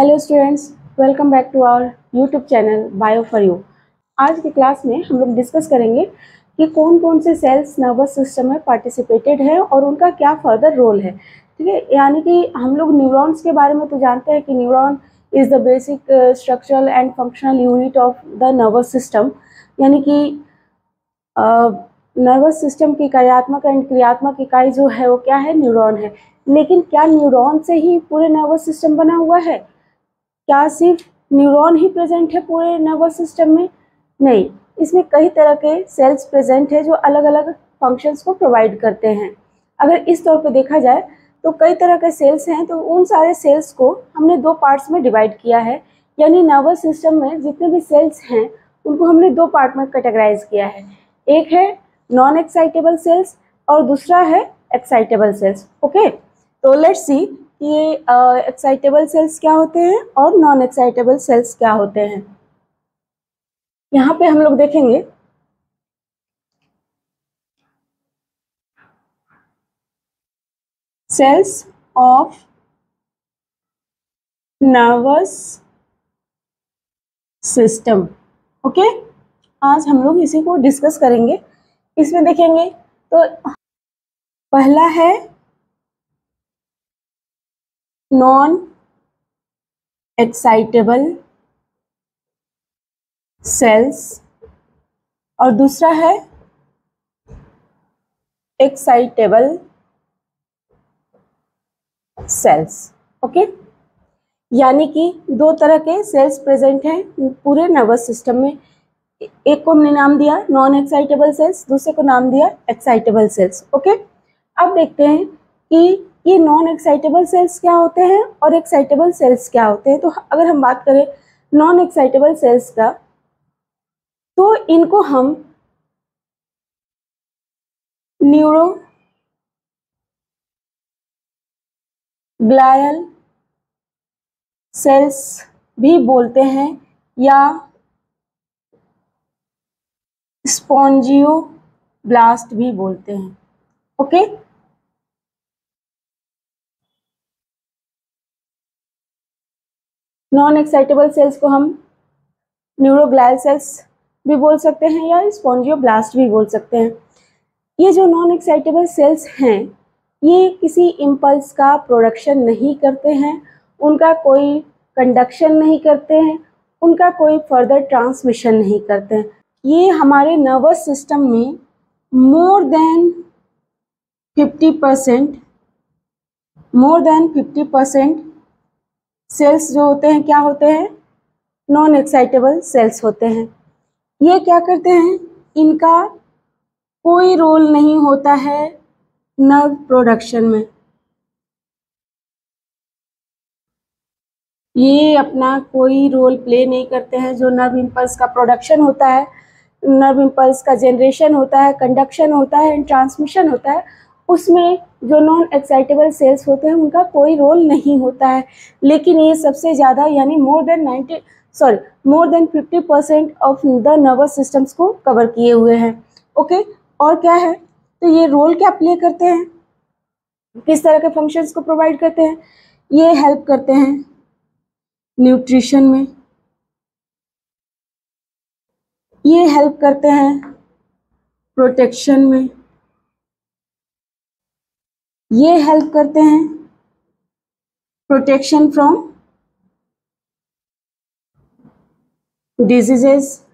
Hello students, welcome back to our YouTube channel bio for you. आज की class में हम लोग डिस्कस करेंगे कि कौन कौन से सेल्स नर्वस सिस्टम में पार्टिसिपेटेड हैं और उनका क्या फर्दर रोल है। ठीक है, यानी कि हम लोग न्यूरॉन्स के बारे में तो जानते हैं कि neuron is the basic structural and functional unit of the nervous system, यानी कि नर्वस सिस्टम की कार्यात्मक एंड क्रियात्मक इकाई जो है वो क्या है, न्यूरॉन है। लेकिन क्या न्यूरॉन से ही पूरे नर्वस सिस्टम बना हुआ है? क्या सिर्फ न्यूरॉन ही प्रेजेंट है पूरे नर्वस सिस्टम में? नहीं, इसमें कई तरह के सेल्स प्रेजेंट है जो अलग अलग फंक्शंस को प्रोवाइड करते हैं। अगर इस तौर पे देखा जाए तो कई तरह के सेल्स हैं, तो उन सारे सेल्स को हमने दो पार्ट्स में डिवाइड किया है, यानी नर्वस सिस्टम में जितने भी सेल्स हैं उनको हमने दो पार्ट में कैटेगराइज किया है। एक है नॉन एक्साइटेबल सेल्स और दूसरा है एक्साइटेबल सेल्स। ओके, तो लेट्स सी कि ये एक्साइटेबल सेल्स क्या होते हैं और नॉन एक्साइटेबल सेल्स क्या होते हैं। यहाँ पे हम लोग देखेंगे cells of nervous system. Okay, आज हम लोग इसी को डिस्कस करेंगे। इसमें देखेंगे तो पहला है नॉन एक्साइटेबल सेल्स और दूसरा है एक्साइटेबल सेल्स। ओके, यानी कि दो तरह के सेल्स प्रेजेंट हैं पूरे नर्वस सिस्टम में। एक को हमने नाम दिया नॉन एक्साइटेबल सेल्स, दूसरे को नाम दिया एक्साइटेबल सेल्स। ओके, अब देखते हैं कि ये नॉन एक्साइटेबल सेल्स क्या होते हैं और एक्साइटेबल सेल्स क्या होते हैं। तो अगर हम बात करें नॉन एक्साइटेबल सेल्स का, तो इनको हम न्यूरोग्लायल सेल्स भी बोलते हैं या स्पॉन्जियोब्लास्ट भी बोलते हैं। ओके, नॉन एक्साइटेबल सेल्स को हम न्यूरोग्लायल सेल्स भी बोल सकते हैं या स्पॉन्जियोब्लास्ट भी बोल सकते हैं। ये जो नॉन एक्साइटेबल सेल्स हैं, ये किसी इम्पल्स का प्रोडक्शन नहीं करते हैं, उनका कोई कंडक्शन नहीं करते हैं, उनका कोई फर्दर ट्रांसमिशन नहीं करते हैं। ये हमारे नर्वस सिस्टम में मोर देन 50% सेल्स जो होते हैं क्या होते हैं, नॉन एक्साइटेबल सेल्स होते हैं। ये क्या करते हैं, इनका कोई रोल नहीं होता है नर्व प्रोडक्शन में। ये अपना कोई रोल प्ले नहीं करते हैं। जो नर्व इम्पल्स का प्रोडक्शन होता है, नर्व इम्पल्स का जनरेशन होता है, कंडक्शन होता है एंड ट्रांसमिशन होता है, उसमें जो नॉन एक्साइटेबल सेल्स होते हैं उनका कोई रोल नहीं होता है। लेकिन ये सबसे ज़्यादा यानी more than 50% of the nervous systems को कवर किए हुए हैं। ओके, और क्या है, तो ये रोल क्या प्ले करते हैं, किस तरह के फंक्शंस को प्रोवाइड करते हैं? ये हेल्प करते हैं न्यूट्रिशन में, ये हेल्प करते हैं प्रोटेक्शन में, ये हेल्प करते हैं protection from diseases,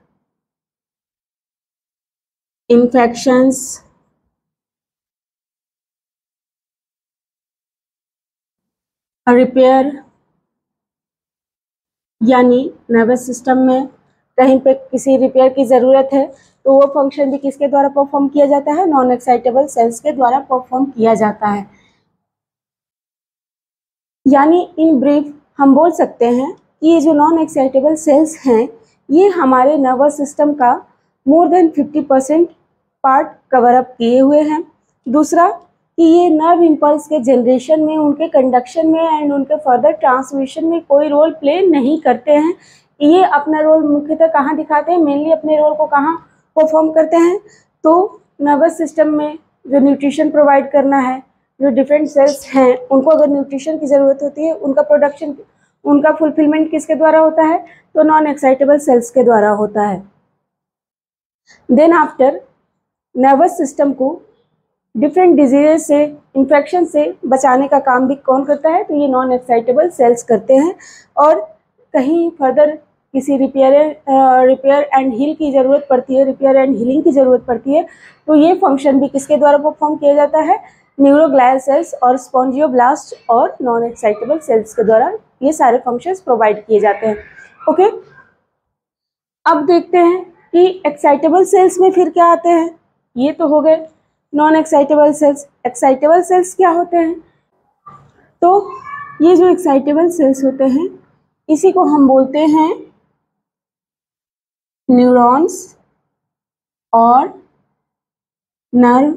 infections, repair, यानी नर्वस सिस्टम में कहीं पे किसी रिपेयर की ज़रूरत है तो वो फंक्शन भी किसके द्वारा परफॉर्म किया जाता है, नॉन एक्साइटेबल सेल्स के द्वारा परफॉर्म किया जाता है। यानी इन ब्रीफ हम बोल सकते हैं कि ये जो नॉन एक्साइटेबल सेल्स हैं, ये हमारे नर्वस सिस्टम का more than 50% part cover up किए हुए हैं। दूसरा कि ये नर्व इम्पल्स के जनरेशन में, उनके कंडक्शन में एंड उनके फर्दर ट्रांसमिशन में कोई रोल प्ले नहीं करते हैं। ये अपना रोल मुख्यतः कहाँ दिखाते हैं, मेनली अपने रोल को कहाँ परफॉर्म करते हैं, तो नर्वस सिस्टम में जो न्यूट्रिशन प्रोवाइड करना है, जो डिफरेंट सेल्स हैं उनको अगर न्यूट्रिशन की ज़रूरत होती है, उनका प्रोडक्शन उनका फुलफिलमेंट किसके द्वारा होता है, तो नॉन एक्साइटेबल सेल्स के द्वारा होता है। देन आफ्टर नर्वस सिस्टम को डिफरेंट डिजीजेस से, इन्फेक्शन से बचाने का काम भी कौन करता है, तो ये नॉन एक्साइटेबल सेल्स करते हैं। और कहीं फर्दर किसी रिपेयर एंड हील की ज़रूरत पड़ती है, रिपेयर एंड हीलिंग की ज़रूरत पड़ती है, तो ये फंक्शन भी किसके द्वारा परफॉर्म किया जाता है, न्यूरोग्लायल सेल्स और स्पॉन्जियोब्लास्ट और नॉन एक्साइटेबल सेल्स के द्वारा ये सारे फंक्शंस प्रोवाइड किए जाते हैं। ओके, अब देखते हैं कि एक्साइटेबल सेल्स में फिर क्या आते हैं। ये तो हो गए non excitable cells. Excitable cells क्या होते हैं, तो ये जो एक्साइटेबल सेल्स होते हैं इसी को हम बोलते हैं न्यूरॉन्स और नर्व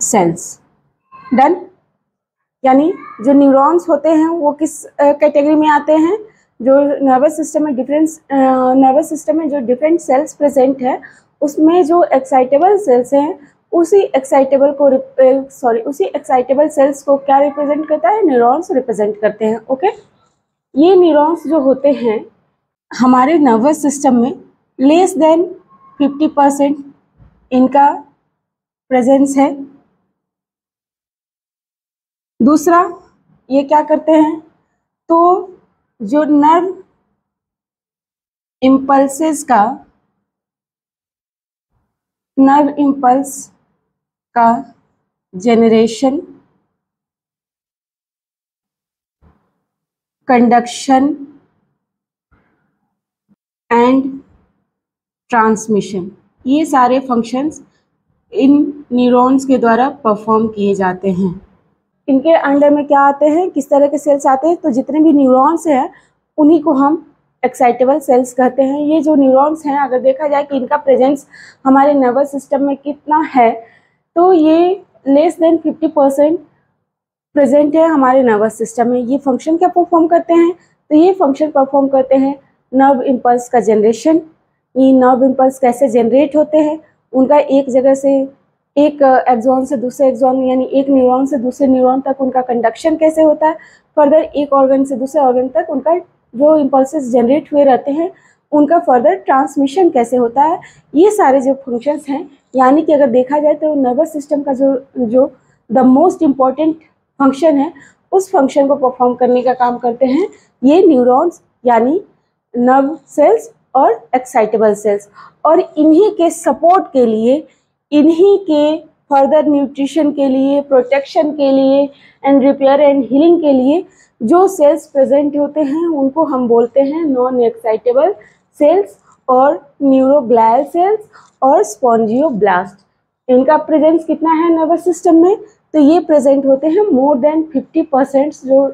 सेल्स। डन। यानी जो न्यूरॉन्स होते हैं वो किस कैटेगरी में आते हैं, जो नर्वस सिस्टम में जो डिफरेंट सेल्स प्रेजेंट है उसमें जो एक्साइटेबल सेल्स हैं उसी एक्साइटेबल सेल्स को क्या रिप्रेजेंट करता है, न्यूरॉन्स रिप्रेजेंट करते हैं। ओके, ये न्यूरॉन्स जो होते हैं हमारे नर्वस सिस्टम में लेस देन 50% इनका प्रेजेंस है। दूसरा, ये क्या करते हैं, तो जो नर्व इम्पल्स का जनरेशन, कंडक्शन एंड ट्रांसमिशन, ये सारे फंक्शंस इन न्यूरॉन्स के द्वारा परफॉर्म किए जाते हैं। इनके अंडर में क्या आते हैं, किस तरह के सेल्स आते हैं, तो जितने भी न्यूरॉन्स हैं उन्हीं को हम एक्साइटेबल सेल्स कहते हैं। ये जो न्यूरॉन्स हैं अगर देखा जाए कि इनका प्रेजेंस हमारे नर्वस सिस्टम में कितना है, तो ये लेस देन 50% प्रेजेंट है हमारे नर्वस सिस्टम में। ये फंक्शन क्या परफॉर्म करते हैं, तो ये फंक्शन परफॉर्म करते हैं नर्व इम्पल्स का जनरेशन। ये नर्व इम्पल्स कैसे जनरेट होते हैं, उनका एक जगह से एक एक्सॉन से दूसरे एक्सॉन यानी एक न्यूरॉन से दूसरे न्यूरॉन तक उनका कंडक्शन कैसे होता है, फर्दर एक ऑर्गन से दूसरे ऑर्गन तक उनका जो इम्पल्सेस जनरेट हुए रहते हैं उनका फर्दर ट्रांसमिशन कैसे होता है, ये सारे जो फंक्शंस हैं, यानी कि अगर देखा जाए तो नर्वस सिस्टम का जो द मोस्ट इम्पॉर्टेंट फंक्शन है उस फंक्शन को परफॉर्म करने का काम करते हैं ये न्यूरॉन्स यानी नर्व सेल्स और एक्साइटेबल सेल्स। और इन्हीं के सपोर्ट के लिए, इन्हीं के फर्दर न्यूट्रिशन के लिए, प्रोटेक्शन के लिए एंड रिपेयर एंड हीलिंग के लिए जो सेल्स प्रेजेंट होते हैं उनको हम बोलते हैं नॉन एक्साइटेबल सेल्स और न्यूरोग्लायल सेल्स और स्पॉन्जियोब्लास्ट। इनका प्रेजेंस कितना है नर्वस सिस्टम में, तो ये प्रेजेंट होते हैं मोर देन 50%। जो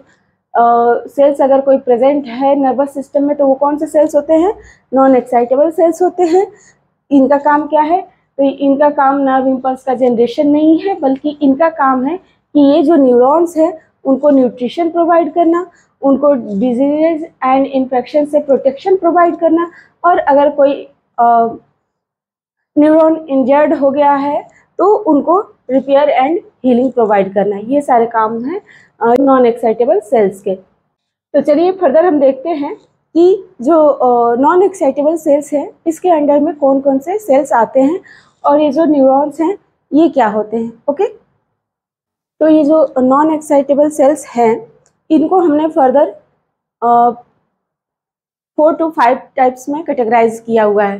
सेल्स अगर कोई प्रेजेंट है नर्वस सिस्टम में तो वो कौन से सेल्स होते हैं, नॉन एक्साइटेबल सेल्स होते हैं। इनका काम क्या है, तो इनका काम नर्व इम्पल्स का जनरेशन नहीं है, बल्कि इनका काम है कि ये जो न्यूरॉन्स हैं उनको न्यूट्रिशन प्रोवाइड करना, उनको डिजीजेज एंड इन्फेक्शन से प्रोटेक्शन प्रोवाइड करना, और अगर कोई न्यूरॉन इंजर्ड हो गया है तो उनको रिपेयर एंड हीलिंग प्रोवाइड करना। ये सारे काम हैं नॉन एक्साइटेबल सेल्स के। तो चलिए फर्दर हम देखते हैं कि जो नॉन एक्साइटेबल सेल्स है इसके अंडर में कौन कौन से सेल्स आते हैं और ये जो न्यूरॉन्स हैं ये क्या होते हैं। ओके, तो ये जो नॉन एक्साइटेबल सेल्स हैं इनको हमने फर्दर 4 to 5 टाइप्स में कैटेगराइज किया हुआ है।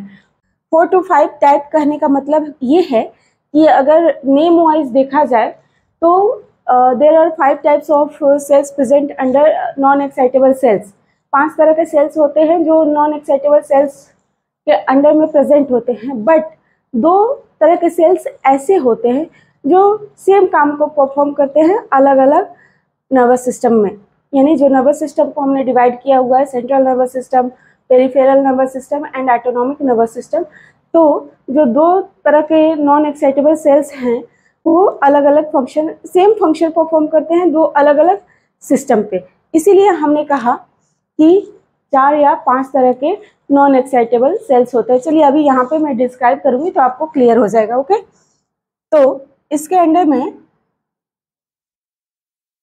4 to 5 टाइप कहने का मतलब ये है कि अगर नेम वाइज देखा जाए तो there are 5 types of cells present under non excitable cells. 5 तरह के सेल्स होते हैं जो नॉन एक्साइटेबल सेल्स के अंडर में प्रेजेंट होते हैं, बट 2 तरह के सेल्स ऐसे होते हैं जो सेम काम को परफॉर्म करते हैं अलग अलग नर्वस सिस्टम में। यानी जो नर्वस सिस्टम को हमने डिवाइड किया हुआ है central nervous system, peripheral nervous system and autonomic nervous system, तो जो 2 तरह के नॉन एक्साइटेबल सेल्स हैं वो अलग अलग फंक्शन, सेम फंक्शन परफॉर्म करते हैं 2 अलग अलग सिस्टम पे। इसीलिए हमने कहा कि 4 या 5 तरह के नॉन एक्साइटेबल सेल्स होते हैं। चलिए अभी यहाँ पे मैं डिस्क्राइब करूँगी तो आपको क्लियर हो जाएगा। ओके, तो इसके अंडर में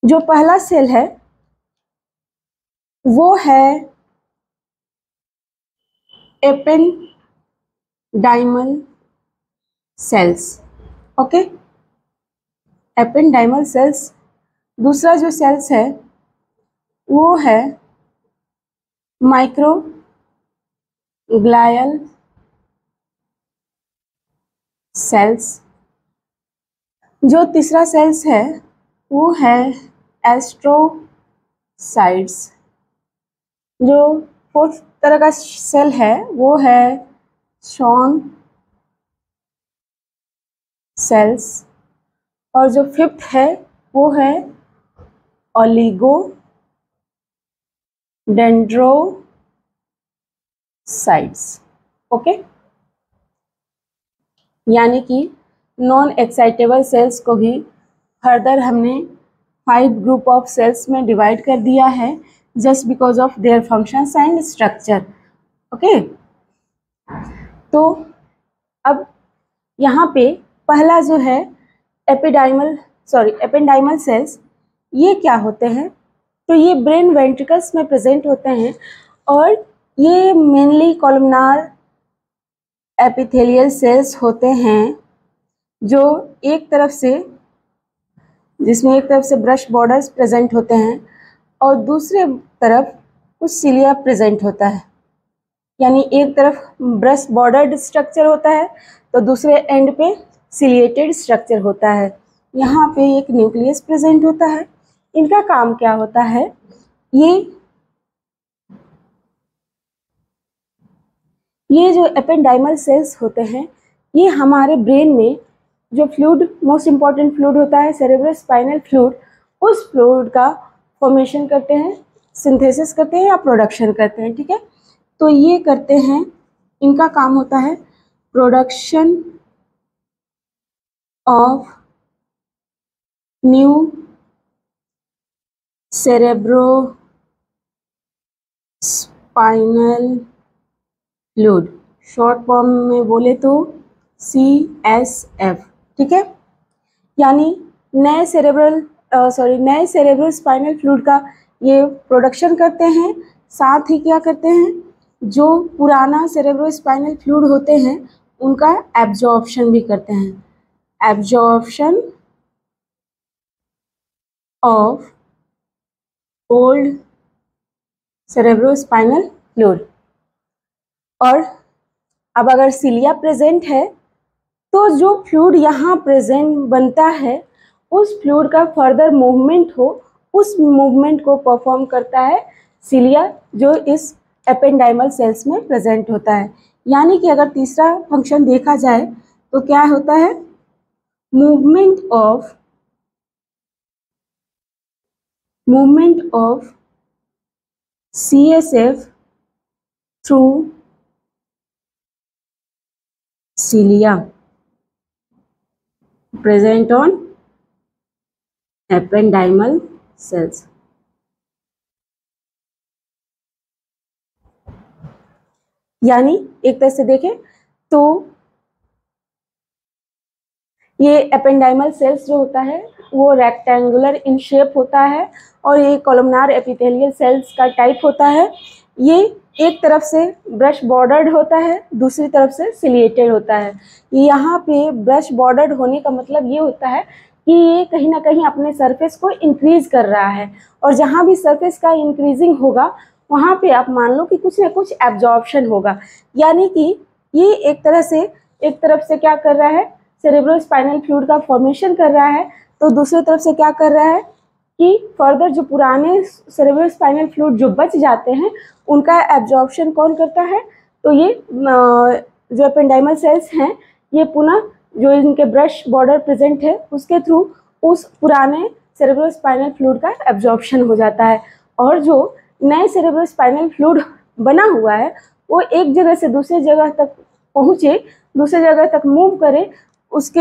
जो पहला सेल है वो है ependymal sales. Okay, ependymal sales. दूसरा जो सेल्स है वो है माइक्रोग्लायल सेल्स। जो तीसरा सेल्स है वो है एस्ट्रोसाइट्स। जो फोर्थ तरह का सेल है वो है शॉन सेल्स। और जो फिफ्थ है वो है ओलिगो डेंड्रोसाइट्स। ओके, यानी कि नॉन एक्साइटेबल सेल्स को भी फर्दर हमने 5 ग्रुप ऑफ सेल्स में डिवाइड कर दिया है, just because of their functions and structure. Okay, तो अब यहाँ पे पहला जो है एपेंडाइमल सेल्स, ये क्या होते हैं? तो ये ब्रेन वेंट्रिकल्स में प्रेजेंट होते हैं और ये मेनली कॉलमनार एपिथेलियल सेल्स होते हैं, जो जिसमें एक तरफ से ब्रश बॉर्डर्स प्रेजेंट होते हैं और दूसरे तरफ कुछ सिलिया प्रेजेंट होता है। यानी एक तरफ ब्रश बॉर्डर्ड स्ट्रक्चर होता है तो दूसरे एंड पे सिलिएटेड स्ट्रक्चर होता है। यहाँ पे एक न्यूक्लियस प्रेजेंट होता है। इनका काम क्या होता है? ये जो एपेंडाइमल सेल्स होते हैं, ये हमारे ब्रेन में जो फ्लूइड, मोस्ट इम्पॉर्टेंट फ्लूइड होता है सेरेब्रोस्पाइनल फ्लूइड, उस फ्लूइड का फॉर्मेशन करते हैं, सिंथेसिस करते हैं या प्रोडक्शन करते हैं। ठीक है, तो ये करते हैं, इनका काम होता है production of new cerebrospinal fluid, short form में बोले तो CSF। ठीक है, यानी नए सेरेब्रोस्पाइनल फ्लूइड का ये प्रोडक्शन करते हैं। साथ ही क्या करते हैं, जो पुराना सेरेब्रोस्पाइनल फ्लूइड होते हैं उनका एब्जॉर्प्शन भी करते हैं, absorption of old cerebrospinal fluid. और अब अगर सिलिया प्रेजेंट है तो जो फ्लूइड यहाँ प्रेजेंट बनता है, उस फ्लूइड का फर्दर मूवमेंट हो, उस मूवमेंट को परफॉर्म करता है सिलिया, जो इस एपेंडाइमल सेल्स में प्रेजेंट होता है। यानी कि अगर तीसरा फंक्शन देखा जाए तो क्या होता है, movement of CSF through cilia present on ependymal cells। यानी एक तरह से देखें तो ये एपेंडाइमल सेल्स जो होता है वो रेक्टेंगुलर इन शेप होता है और ये कॉलमनार एपिथेलियल सेल्स का टाइप होता है। ये एक तरफ से ब्रश बॉर्डर्ड होता है, दूसरी तरफ से सिलिएटेड होता है। यहाँ पे ब्रश बॉर्डर्ड होने का मतलब ये होता है कि ये कहीं ना कहीं अपने सरफेस को इंक्रीज कर रहा है, और जहाँ भी सरफेस का इंक्रीजिंग होगा वहाँ पे आप मान लो कि कुछ ना कुछ एब्जॉर्प्शन होगा। यानी कि ये एक तरफ से क्या कर रहा है, सेरेब्रोस्पाइनल फ्लूइड का फॉर्मेशन कर रहा है, तो दूसरी तरफ से क्या कर रहा है कि फर्दर जो पुराने सेरेब्रोस्पाइनल फ्लूइड जो बच जाते हैं उनका एब्जॉर्प्शन कौन करता है? तो ये जो एपेंडाइमल सेल्स हैं, ये पुनः जो इनके ब्रश बॉर्डर प्रेजेंट है उसके थ्रू उस पुराने सेरेब्रोस्पाइनल फ्लूइड का एब्जॉर्प्शन हो जाता है, और जो नए सेरेब्रोस्पाइनल फ्लूइड बना हुआ है वो एक जगह से दूसरी जगह तक पहुँचे, दूसरी जगह तक मूव करे, उस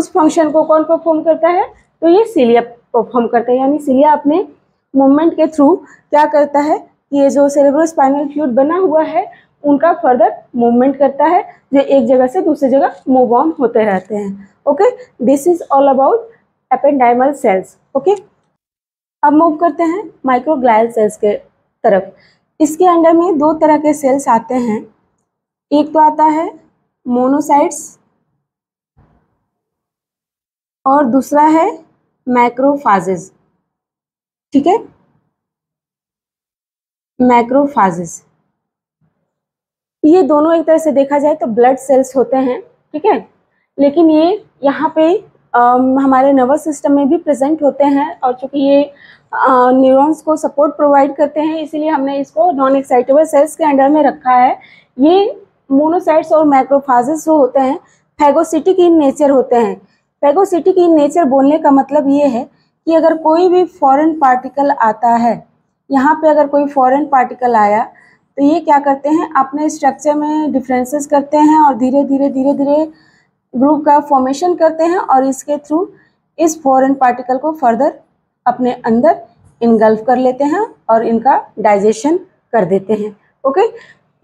फंक्शन को कौन परफॉर्म करता है? तो ये सिलिया परफॉर्म करता है। यानी सिलिया अपने मूवमेंट के थ्रू क्या करता है, ये जो सेरेब्रोस्पाइनल फ्लूइड बना हुआ है उनका फर्दर मूवमेंट करता है, जो एक जगह से दूसरी जगह मूव ऑन होते रहते हैं। Okay, this is all about ependymal sales. Okay, अब मूव करते हैं माइक्रोग्लायल सेल्स के तरफ। इसके अंडर में दो तरह के सेल्स आते हैं, एक तो आता है मोनोसाइट्स और दूसरा है मैक्रोफाजेस। ठीक है, मैक्रोफाजेस ये दोनों एक तरह से देखा जाए तो ब्लड सेल्स होते हैं। ठीक है, लेकिन ये यहाँ पे हमारे नर्वस सिस्टम में भी प्रेजेंट होते हैं, और चूंकि ये न्यूरॉन्स को सपोर्ट प्रोवाइड करते हैं इसीलिए हमने इसको नॉन एक्साइटेबल सेल्स के अंडर में रखा है। ये मोनोसाइट्स और मैक्रोफाजेस जो होते हैं फैगोसिटिक इन नेचर होते हैं। फैगोसिटिक इन नेचर बोलने का मतलब ये है कि अगर कोई भी फॉरेन पार्टिकल आता है, यहाँ पे अगर कोई फॉरेन पार्टिकल आया तो ये क्या करते हैं, अपने स्ट्रक्चर में डिफरेंसेस करते हैं और धीरे धीरे ग्रुप का फॉर्मेशन करते हैं, और इसके थ्रू इस फॉरेन पार्टिकल को फर्दर अपने अंदर इनगल्फ कर लेते हैं और इनका डाइजेशन कर देते हैं। ओके,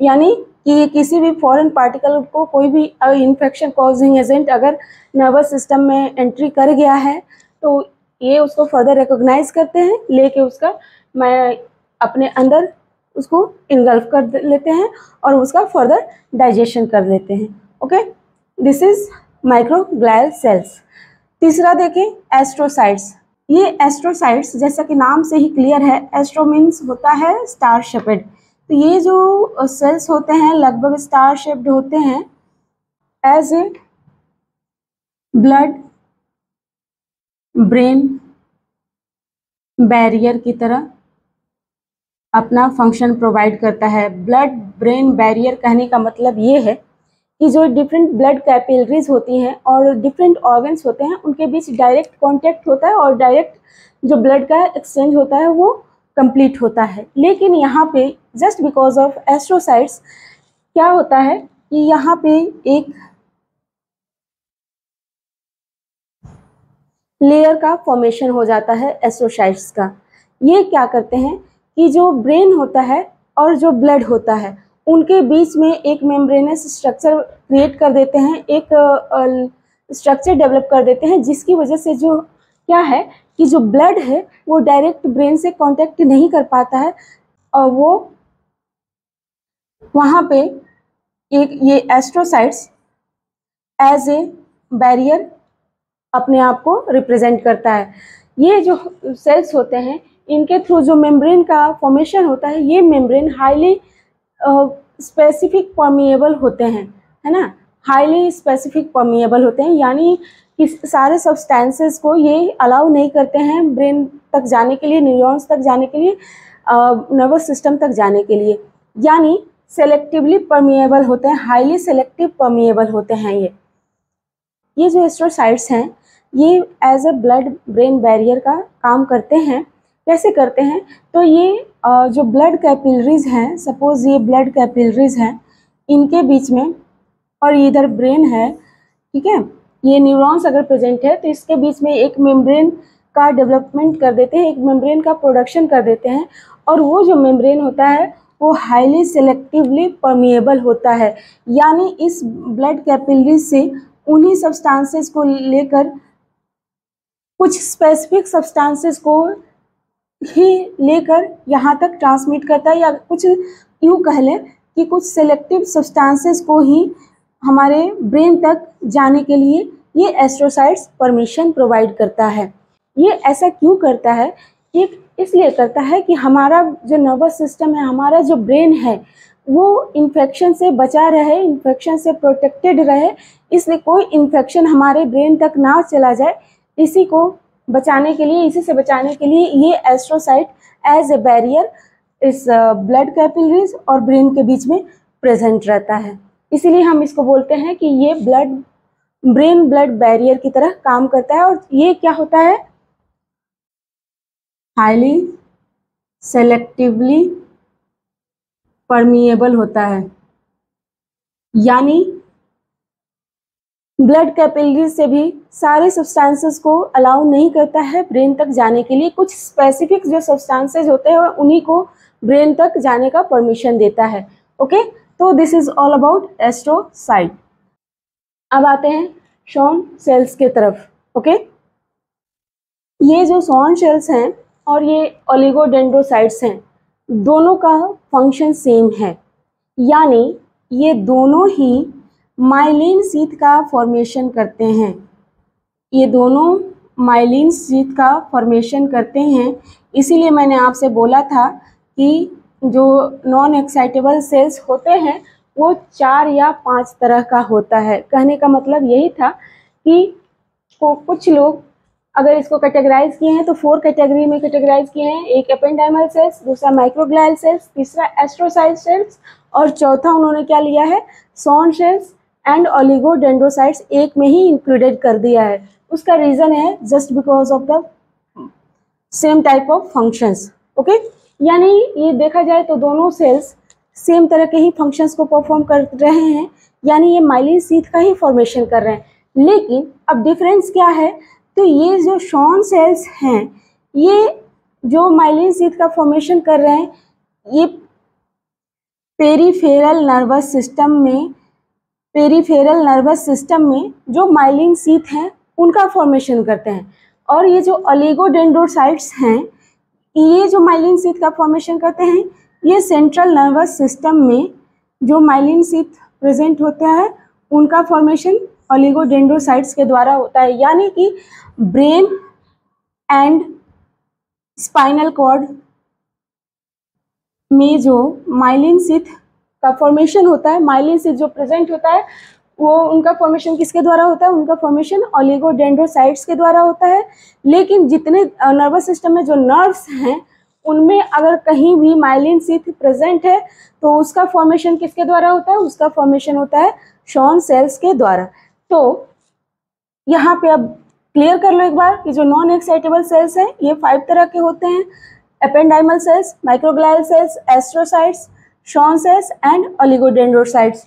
यानी कि किसी भी फॉरेन पार्टिकल को कोई भी इन्फेक्शन कॉजिंग एजेंट अगर नर्वस सिस्टम में एंट्री कर गया है तो ये उसको फर्दर रिकॉग्नाइज करते हैं, लेके उसका मैं अपने अंदर उसको इनगल्फ कर लेते हैं और उसका फर्दर डाइजेशन कर लेते हैं। Okay, this is microglial cells. तीसरा देखें एस्ट्रोसाइट्स। ये एस्ट्रोसाइट्स जैसा कि नाम से ही क्लियर है, एस्ट्रो मीन्स होता है स्टार शेपेड। तो ये जो सेल्स होते हैं लगभग स्टार शेप्ड होते हैं, as a blood brain barrier की तरह अपना फंक्शन प्रोवाइड करता है। ब्लड ब्रेन बैरियर कहने का मतलब ये है कि जो डिफरेंट ब्लड कैपिलरीज होती हैं और डिफरेंट ऑर्गन्स होते हैं उनके बीच डायरेक्ट कांटेक्ट होता है और डायरेक्ट जो ब्लड का एक्सचेंज होता है वो कंप्लीट होता है। लेकिन यहाँ पे जस्ट बिकॉज ऑफ एस्ट्रोसाइट्स क्या होता है कि यहाँ पे एक लेयर का फॉर्मेशन हो जाता है एस्ट्रोसाइट्स का। ये क्या करते हैं कि जो ब्रेन होता है और जो ब्लड होता है उनके बीच में एक मेम्ब्रेनस स्ट्रक्चर क्रिएट कर देते हैं, एक स्ट्रक्चर डेवलप कर देते हैं, जिसकी वजह से जो क्या है कि जो ब्लड है वो डायरेक्ट ब्रेन से कांटेक्ट नहीं कर पाता है और वो वहाँ पे एक ये एस्ट्रोसाइट्स एज ए बैरियर अपने आप को रिप्रेजेंट करता है। ये जो सेल्स होते हैं इनके थ्रू जो मेम्ब्रेन का फॉर्मेशन होता है, ये मेम्ब्रेन हाईली स्पेसिफिक परमिएबल होते हैं, है ना, हाईली स्पेसिफिक परमिएबल होते हैं, यानी कि सारे सब्सटेंसेस को ये अलाउ नहीं करते हैं ब्रेन तक जाने के लिए, न्यूरॉन्स तक जाने के लिए, नर्वस सिस्टम तक जाने के लिए, यानी सेलेक्टिवली परमिएबल होते हैं, हाईली सेलेक्टिव परमिएबल होते हैं। ये जो एस्ट्रोसाइट्स हैं ये as a blood brain barrier का काम करते हैं। कैसे करते हैं, तो ये जो ब्लड कैपिलरीज हैं, सपोज ये ब्लड कैपिलरीज हैं, इनके बीच में, और इधर ब्रेन है, ठीक है, ये न्यूरॉन्स अगर प्रेजेंट है तो इसके बीच में एक मेम्ब्रेन का डेवलपमेंट कर देते हैं, एक मेम्ब्रेन का प्रोडक्शन कर देते हैं, और वो जो मेम्ब्रेन होता है वो हाईली सेलेक्टिवली परमिएबल होता है, यानी इस ब्लड कैपिलरीज से उन्हीं सब्सटेंसेस को लेकर कुछ स्पेसिफिक सब्सटेंसेस को ही लेकर यहाँ तक ट्रांसमिट करता है, या कुछ यूँ कह लें कि कुछ सेलेक्टिव सब्सटेंसेस को ही हमारे ब्रेन तक जाने के लिए ये एस्ट्रोसाइट्स परमिशन प्रोवाइड करता है। ये ऐसा क्यों करता है, ये इसलिए करता है कि हमारा जो नर्वस सिस्टम है, हमारा जो ब्रेन है, वो इन्फेक्शन से बचा रहे, इन्फेक्शन से प्रोटेक्टेड रहे, इसलिए कोई इन्फेक्शन हमारे ब्रेन तक ना चला जाए, इसी को बचाने के लिए, इसी से बचाने के लिए ये एस्ट्रोसाइट एज ए बैरियर इस ब्लड कैपिलरीज और ब्रेन के बीच में प्रेजेंट रहता है। इसीलिए हम इसको बोलते हैं कि ये ब्रेन ब्लड बैरियर की तरह काम करता है। और ये क्या होता है, हाईली सेलेक्टिवली परमिएबल होता है, यानी ब्लड कैपिलरीज से भी सारे सब्सटेंसेस को अलाउ नहीं करता है ब्रेन तक जाने के लिए, कुछ स्पेसिफिक जो सब्सटेंसेस होते हैं उन्हीं को ब्रेन तक जाने का परमिशन देता है। ओके, तो this is all about astrocyte. अब आते हैं शॉन सेल्स के तरफ। ओके, ये जो शॉन सेल्स हैं और ये ओलिगोडेंड्रोसाइट्स हैं, दोनों का फंक्शन सेम है, यानी ये दोनों ही माइलिन शीथ का फॉर्मेशन करते हैं। ये दोनों माइलिन शीथ का फॉर्मेशन करते हैं। इसीलिए मैंने आपसे बोला था कि जो नॉन एक्साइटेबल सेल्स होते हैं वो 4 या 5 तरह का होता है। कहने का मतलब यही था कि कुछ लोग अगर इसको कैटेगराइज किए हैं तो 4 कैटेगरी में कैटेगराइज किए हैं। एक एपेंडाइमल सेल्स, दूसरा माइक्रोग्लियल सेल्स, तीसरा एस्ट्रोसाइट सेल्स और चौथा उन्होंने क्या लिया है, शॉन सेल्स एंड ओलिगोडेंड्रोसाइट्स एक में ही इंक्लूडेड कर दिया है। उसका रीज़न है just because of the same type of functions. Okay, यानी ये देखा जाए तो दोनों सेल्स सेम तरह के ही फंक्शंस को परफॉर्म कर रहे हैं, यानी ये माइलिन शीथ का ही फॉर्मेशन कर रहे हैं। लेकिन अब डिफरेंस क्या है, तो ये जो शॉन सेल्स हैं ये जो माइलिन शीथ का फॉर्मेशन कर रहे हैं ये पेरिफेरल नर्वस सिस्टम में जो माइलिन शीथ हैं उनका फॉर्मेशन करते हैं। और ये जो ओलिगोडेंड्रोसाइट्स हैं ये जो माइलिन शीथ का फॉर्मेशन करते हैं ये सेंट्रल नर्वस सिस्टम में जो माइलिन शीथ प्रेजेंट होता है उनका फॉर्मेशन ओलिगोडेंड्रोसाइट्स के द्वारा होता है। यानी कि ब्रेन एंड स्पाइनल कॉर्ड में जो माइलिन शीथ का फॉर्मेशन होता है, माइलिन शीथ जो प्रेजेंट होता है वो उनका फॉर्मेशन किसके द्वारा होता है, उनका फॉर्मेशन ओलिगोडेंड्रोसाइट्स के द्वारा होता है। लेकिन जितने नर्वस सिस्टम में जो नर्व्स हैं उनमें अगर कहीं भी माइलिन शीथ प्रेजेंट है तो उसका फॉर्मेशन किसके द्वारा होता है, उसका फॉर्मेशन होता है शॉन सेल्स के द्वारा। तो यहाँ पे अब क्लियर कर लो एक बार कि जो नॉन एक्साइटेबल सेल्स हैं ये 5 तरह के होते हैं, ependymal cells, microglial cells, astrocytes, Schwann cells and oligodendrocytes.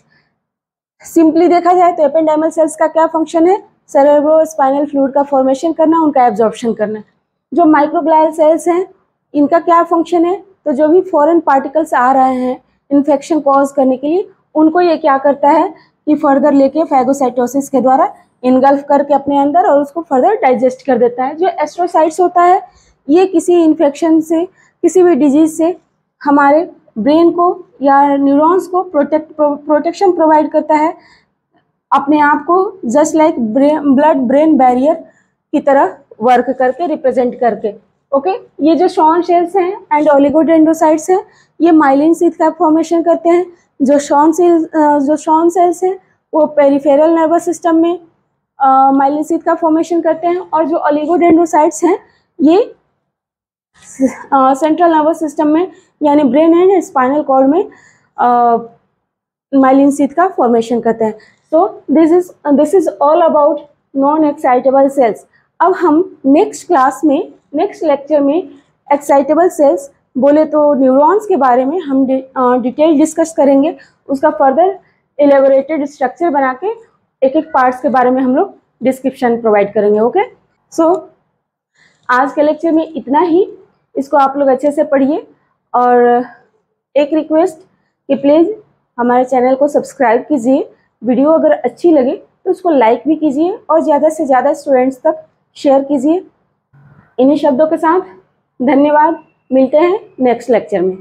Simply देखा जाए तो एपेंडाइमल सेल्स का क्या फंक्शन है, सेरेब्रो स्पाइनल फ्लूइड का फॉर्मेशन करना, उनका एब्जॉर्प्शन करना। जो माइक्रोग्लियल सेल्स हैं इनका क्या फंक्शन है, तो जो भी फॉरेन पार्टिकल्स आ रहे हैं इन्फेक्शन कॉज करने के लिए उनको ये क्या करता है कि फर्दर लेके फैगोसाइटोसिस के द्वारा इनगल्फ करके अपने अंदर और उसको फर्दर डाइजेस्ट कर देता है। जो एस्ट्रोसाइट्स होता है ये किसी इन्फेक्शन से, किसी भी डिजीज से हमारे ब्रेन को या न्यूरॉन्स को प्रोटेक्शन प्रोवाइड करता है, अपने आप को just like blood brain barrier की तरह वर्क करके, रिप्रेजेंट करके। ओके, ये जो शॉन सेल्स हैं एंड ओलिगोडेंड्रोसाइट्स हैं ये माइलिन शीथ का फॉर्मेशन करते हैं। जो शॉन सेल्स हैं वो पेरिफेरल नर्वस सिस्टम में माइलिन शीथ का फॉर्मेशन करते हैं और जो ओलिगोडेंड्रोसाइट्स हैं ये सेंट्रल नर्वस सिस्टम में यानी ब्रेन एंड स्पाइनल कॉर्ड में माइलिन शीथ का फॉर्मेशन करते हैं। So this is all about non excitable cells. अब हम नेक्स्ट लेक्चर में एक्साइटेबल सेल्स बोले तो न्यूरॉन्स के बारे में हम डिटेल डिस्कस करेंगे। उसका फर्दर एलेबोरेटेड स्ट्रक्चर बना के एक एक पार्ट्स के बारे में हम लोग डिस्क्रिप्शन प्रोवाइड करेंगे। ओके, सो आज के लेक्चर में इतना ही। इसको आप लोग अच्छे से पढ़िए और एक रिक्वेस्ट कि प्लीज़ हमारे चैनल को सब्सक्राइब कीजिए। वीडियो अगर अच्छी लगे तो उसको लाइक भी कीजिए और ज़्यादा से ज़्यादा स्टूडेंट्स तक शेयर कीजिए। इन्हीं शब्दों के साथ धन्यवाद, मिलते हैं नेक्स्ट लेक्चर में।